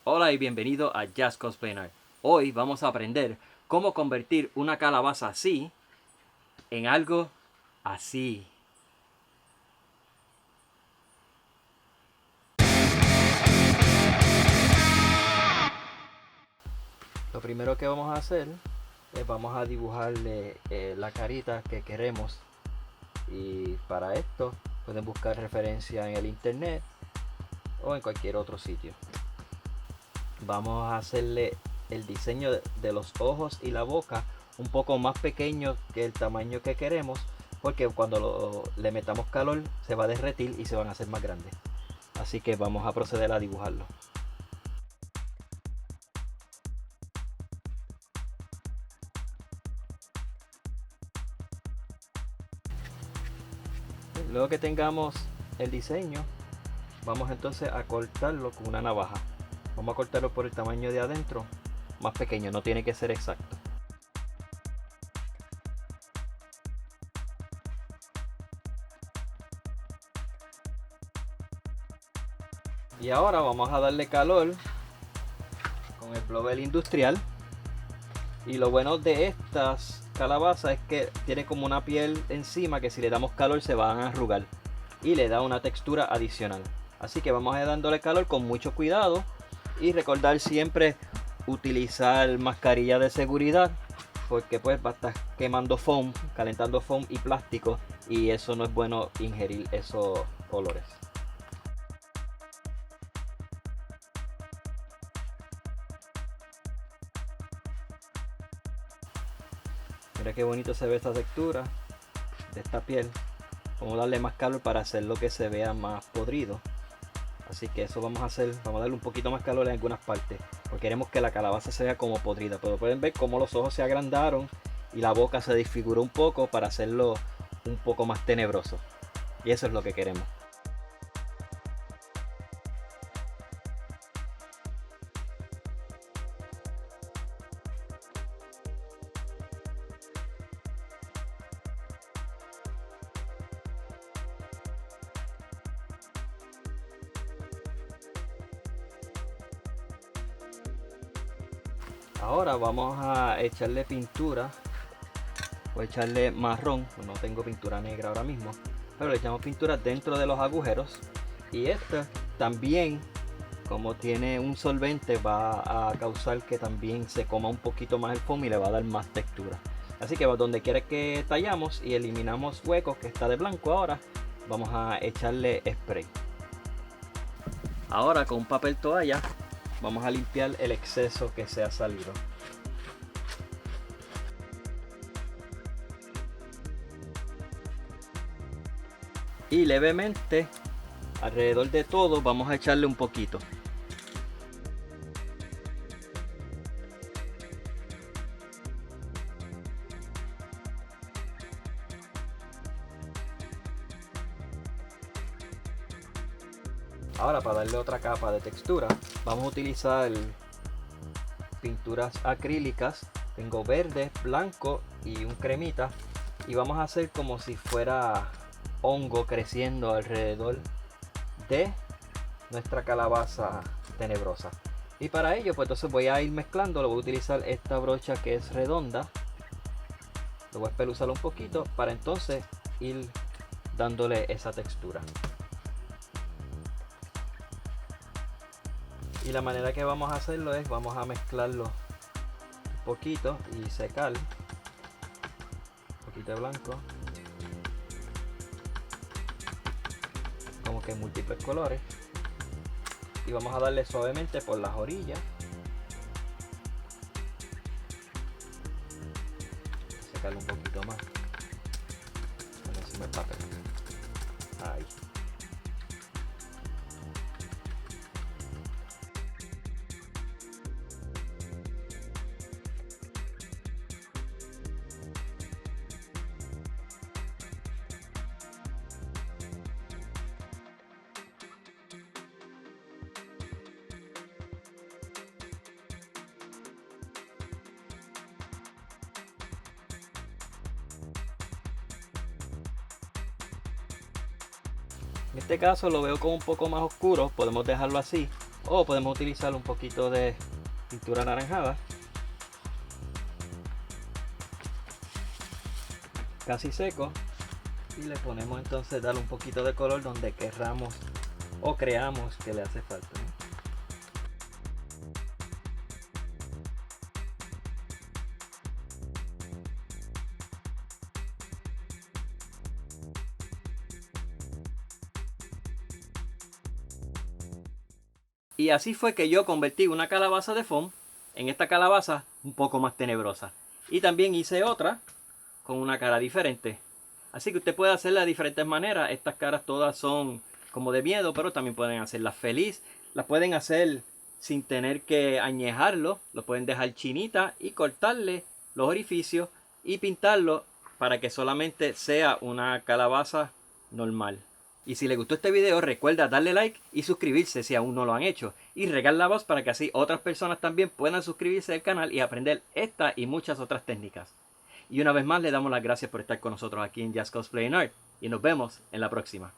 Hola y bienvenido a Just Cosplay Nerd. Hoy vamos a aprender cómo convertir una calabaza así en algo así. Lo primero que vamos a hacer es vamos a dibujarle la carita que queremos, y para esto pueden buscar referencia en el internet o en cualquier otro sitio. Vamos a hacerle el diseño de los ojos y la boca un poco más pequeño que el tamaño que queremos, porque cuando le metamos calor se va a derretir y se van a hacer más grandes. Así que vamos a proceder a dibujarlo. Luego que tengamos el diseño, vamos entonces a cortarlo con una navaja. Vamos a cortarlo por el tamaño de adentro, más pequeño, no tiene que ser exacto. Y ahora vamos a darle calor con el blower industrial. Y lo bueno de estas calabazas es que tiene como una piel encima que si le damos calor se van a arrugar y le da una textura adicional. Así que vamos a ir dándole calor con mucho cuidado y recordar siempre utilizar mascarilla de seguridad, porque pues va a estar quemando foam, calentando foam y plástico, y eso no es bueno ingerir esos olores. Mira qué bonito se ve esta textura de esta piel. Vamos a darle más calor para hacerlo que se vea más podrido. Así que eso vamos a hacer, vamos a darle un poquito más calor en algunas partes, porque queremos que la calabaza se vea como podrida. Pero pueden ver cómo los ojos se agrandaron y la boca se desfiguró un poco para hacerlo un poco más tenebroso. Y eso es lo que queremos. Ahora vamos a echarle pintura. Voy a echarle marrón, no tengo pintura negra ahora mismo, pero le echamos pintura dentro de los agujeros. Y esta también, como tiene un solvente, va a causar que también se coma un poquito más el foam y le va a dar más textura. Así que donde quiera que tallamos y eliminamos huecos, que está de blanco ahora, vamos a echarle spray. Ahora con un papel toalla vamos a limpiar el exceso que se ha salido. Y levemente alrededor de todo vamos a echarle un poquito. Ahora, para darle otra capa de textura, vamos a utilizar pinturas acrílicas. Tengo verde, blanco y un cremita, y vamos a hacer como si fuera hongo creciendo alrededor de nuestra calabaza tenebrosa. Y para ello pues entonces voy a ir mezclando. Lo voy a utilizar esta brocha que es redonda, lo voy a espeluzar un poquito para entonces ir dándole esa textura. Y la manera que vamos a hacerlo es, vamos a mezclarlo un poquito y secar. Un poquito de blanco, como que en múltiples colores, y vamos a darle suavemente por las orillas. Secarlo un poquito más por encima del papel. Ahí. En este caso lo veo como un poco más oscuro, podemos dejarlo así, O podemos utilizar un poquito de pintura anaranjada, casi seco, y le ponemos entonces darle un poquito de color donde querramos o creamos que le hace falta, ¿no? Y así fue que yo convertí una calabaza de foam en esta calabaza un poco más tenebrosa. Y también hice otra con una cara diferente. Así que usted puede hacerla de diferentes maneras. Estas caras todas son como de miedo, pero también pueden hacerlas feliz. Las pueden hacer sin tener que añejarlo. Lo pueden dejar chinita y cortarle los orificios y pintarlo para que solamente sea una calabaza normal. Y si les gustó este video, recuerda darle like y suscribirse si aún no lo han hecho. Y regar la voz para que así otras personas también puedan suscribirse al canal y aprender esta y muchas otras técnicas. Y una vez más le damos las gracias por estar con nosotros aquí en Just Cosplay Art. Y nos vemos en la próxima.